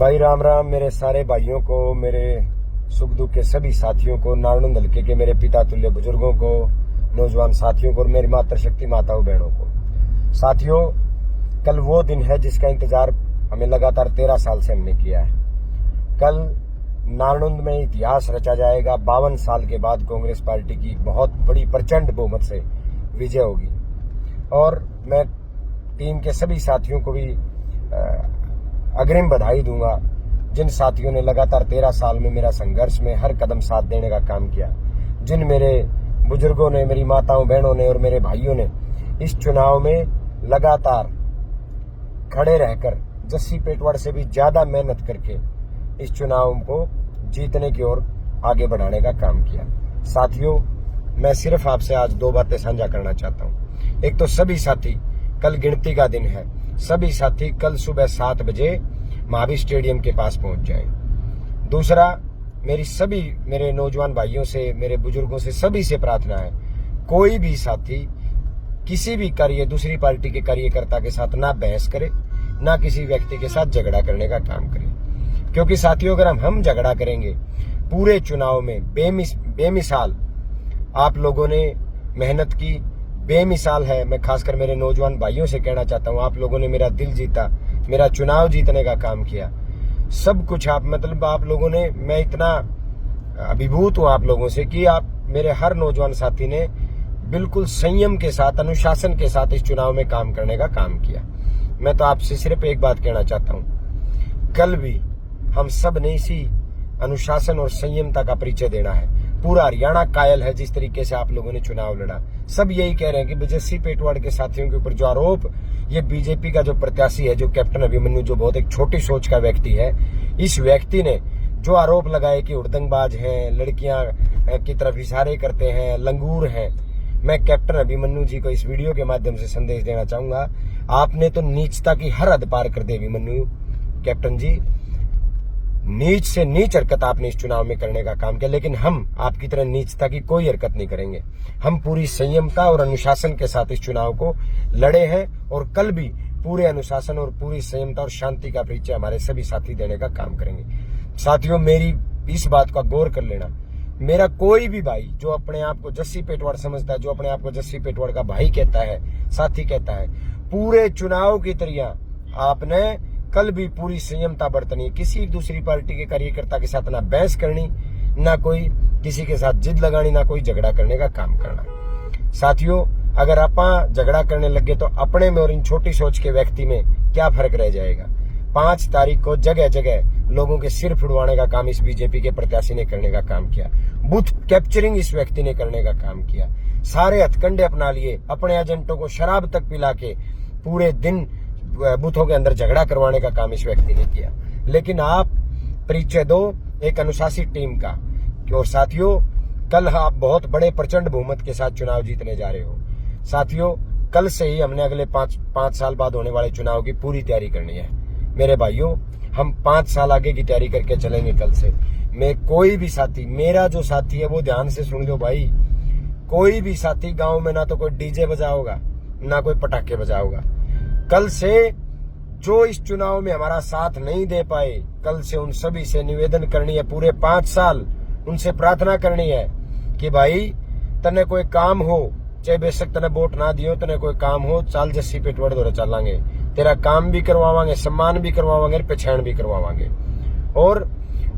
भाई राम राम मेरे सारे भाइयों को, मेरे सुख दुख के सभी साथियों को, नारायण हल्के के मेरे पिता तुल्य बुजुर्गों को, नौजवान साथियों को और मेरी मातृशक्ति माताओं बहनों को। साथियों, कल वो दिन है जिसका इंतजार हमें लगातार 13 साल से हमने किया है। कल नारायण में इतिहास रचा जाएगा। 52 साल के बाद कांग्रेस पार्टी की बहुत बड़ी प्रचंड बहुमत से विजय होगी और मैं टीम के सभी साथियों को भी अग्रिम बधाई दूंगा, जिन साथियों ने लगातार 13 साल में मेरा संघर्ष में हर कदम साथ देने का काम किया, जिन मेरे बुजुर्गों ने, मेरी माताओं बहनों ने और मेरे भाइयों ने इस चुनाव में लगातार खड़े रहकर जस्सी पेटवाड़ से भी ज्यादा मेहनत करके इस चुनाव को जीतने की ओर आगे बढ़ाने का काम किया। साथियों, मैं सिर्फ आपसे आज 2 बातें साझा करना चाहता हूं। एक तो सभी साथी, कल गिनती का दिन है, सभी साथी कल सुबह 7 बजे महावीर स्टेडियम के पास पहुंच जाएं। दूसरा, मेरे नौजवान भाइयों से, मेरे बुजुर्गों से, सभी से प्रार्थना है, कोई भी साथी किसी भी दूसरी पार्टी के कार्यकर्ता के साथ ना बहस करे, ना किसी व्यक्ति के साथ झगड़ा करने का काम करे। क्योंकि साथियों, अगर हम झगड़ा करेंगे पूरे चुनाव में बेमिसाल आप लोगों ने मेहनत की, बेमिसाल है। मैं खासकर मेरे नौजवान भाइयों से कहना चाहता हूं, आप लोगों ने मेरा दिल जीता, मेरा चुनाव जीतने का काम किया, सब कुछ आप लोगों ने, मैं इतना अभिभूत हूं आप लोगों से कि आप मेरे हर नौजवान साथी ने बिल्कुल संयम के साथ, अनुशासन के साथ इस चुनाव में काम करने का काम किया। मैं तो आपसे सिर्फ एक बात कहना चाहता हूं, कल भी हम सब ने इसी अनुशासन और संयमता का परिचय देना है। पूरा हरियाणा कायल है जिस तरीके से आप लोगों ने चुनाव लड़ा। सब यही कह रहे हैं कि जस्सी पेटवाड़ के साथियों के ऊपर जो आरोप, ये बीजेपी का जो प्रत्याशी है, जो कैप्टन अभिमन्यु, जो बहुत एक छोटी सोच का व्यक्ति है, इस व्यक्ति ने जो आरोप लगाए कि उड़दंगबाज हैं, लड़कियां की तरफ इशारे करते हैं, लंगूर हैं, मैं कैप्टन अभिमन्यु जी को इस वीडियो के माध्यम से संदेश देना चाहूंगा, आपने तो नीचता की हर हद पार कर दी अभिमन्यु। कैप्टन जी, नीच से नीच हरकत आपने इस चुनाव में करने का काम किया, लेकिन हम आपकी तरह नीचता की कोई हरकत नहीं करेंगे। हम पूरी संयमता और अनुशासन के साथ इस चुनाव को लड़े हैं और कल भी पूरे अनुशासन और पूरी संयमता और शांति का परिचय हमारे सभी साथी देने का काम करेंगे। साथियों, मेरी इस बात का गौर कर लेना, मेरा कोई भी भाई जो अपने आप को जस्सी पेटवाड़ समझता है, जो अपने आप को जस्सी पेटवाड़ का भाई कहता है, साथी कहता है, पूरे चुनाव की तरह आपने कल भी पूरी संयमता बरतनी, किसी दूसरी पार्टी के कार्यकर्ता के साथ ना बहस करनी, ना कोई किसी के साथ जिद लगानी, ना कोई झगड़ा करने का काम करना। साथियों, अगर आप झगड़ा करने लगे तो अपने में और इन छोटी सोच के व्यक्ति में क्या फर्क रह जाएगा। 5 तारीख को जगह जगह लोगों के सिर फुड़वाने का काम इस बीजेपी के प्रत्याशी ने करने का काम किया, बूथ कैप्चरिंग इस व्यक्ति ने करने का काम किया, सारे हथकंडे अपना लिए, अपने एजेंटों को शराब तक पिला के पूरे दिन बूथों के अंदर झगड़ा करवाने का काम इस व्यक्ति ने किया। लेकिन आप परिचय दो एक अनुशासित टीम का। और साथियों, कल आप बहुत बड़े प्रचंड बहुमत के साथ चुनाव जीतने जा रहे हो। साथियों, कल से ही हमने अगले 5 साल बाद होने वाले चुनाव की पूरी तैयारी करनी है। मेरे भाइयों, हम 5 साल आगे की तैयारी करके चलेंगे कल से। मैं कोई भी साथी, मेरा जो साथी है वो ध्यान से सुन लो भाई, कोई भी साथी गांव में ना तो कोई डीजे बजाओगा, ना कोई पटाखे बजाओगा। कल से जो इस चुनाव में हमारा साथ नहीं दे पाए, कल से उन सभी से निवेदन करनी है, पूरे 5 साल उनसे प्रार्थना करनी है कि भाई तने कोई काम हो, चाहे बेशक तने वोट ना दियो, तने कोई काम हो, चाल जस्सी पेटवाड़ दौरे चलांगे, तेरा काम भी करवावांगे, सम्मान भी करवावांगे, पहचान भी करवावांगे। और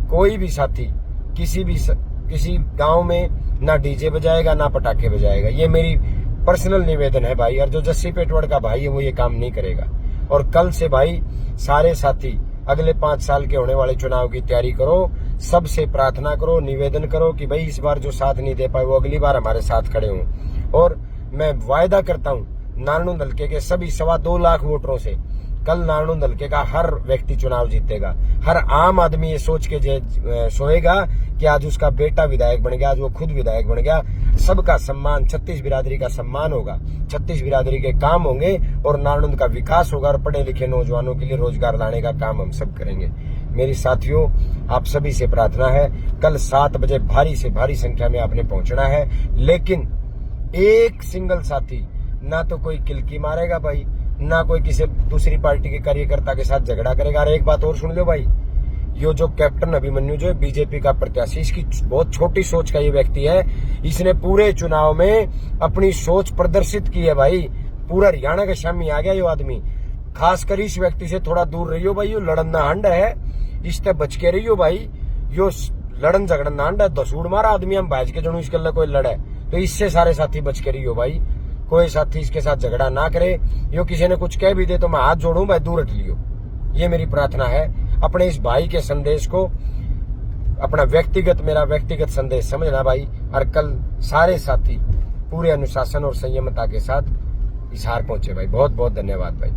कोई भी साथी किसी गांव में ना डीजे बजाएगा, ना पटाखे बजाएगा, ये मेरी पर्सनल निवेदन है भाई। और जो जस्सी पेटवाड़ का भाई है वो ये काम नहीं करेगा। और कल से भाई सारे साथी अगले 5 साल के होने वाले चुनाव की तैयारी करो, सबसे प्रार्थना करो, निवेदन करो कि भाई इस बार जो साथ नहीं दे पाए वो अगली बार हमारे साथ खड़े हों। और मैं वायदा करता हूं नारायण हल्के के सभी 2.25 लाख वोटरों से, कल नारायण हल्के का हर व्यक्ति चुनाव जीतेगा। हर आम आदमी ये सोच के सोएगा कि आज उसका बेटा विधायक बन गया, आज वो खुद विधायक बन गया। सबका सम्मान, 36 बिरादरी का सम्मान होगा, 36 बिरादरी के काम होंगे और नारायण का विकास होगा और पढ़े लिखे नौजवानों के लिए रोजगार लाने का काम हम सब करेंगे। मेरी साथियों, आप सभी से प्रार्थना है, कल 7 बजे भारी से भारी संख्या में आपने पहुंचना है। लेकिन एक सिंगल साथी ना तो कोई किलकी मारेगा भाई, ना कोई किसी दूसरी पार्टी के कार्यकर्ता के साथ झगड़ा करेगा। और एक बात और सुन लो भाई, यो जो कैप्टन अभिमन्यु जो है बीजेपी का प्रत्याशी, इसकी बहुत छोटी सोच का ये व्यक्ति है। इसने पूरे चुनाव में अपनी सोच प्रदर्शित की है भाई। पूरा हरियाणा का शामी आ गया यो आदमी। खासकर इस व्यक्ति से थोड़ा दूर रहियो भाई, यो लड़न हंड है, इससे बच के रहियो भाई। यो लड़न झगड़न हंड है, दसूड़ मारा आदमी हम भाज के जनू इसके लिए कोई लड़े, तो इससे सारे साथी बच के रहियो भाई। कोई साथी इसके साथ झगड़ा ना करे। यो किसी ने कुछ कह भी दे तो मैं हाथ जोड़ूं भाई, दूर हट लियो। ये मेरी प्रार्थना है। अपने इस भाई के संदेश को अपना मेरा व्यक्तिगत संदेश समझना भाई। और कल सारे साथी पूरे अनुशासन और संयमता के साथ इस हार पहुंचे भाई। बहुत बहुत धन्यवाद भाई।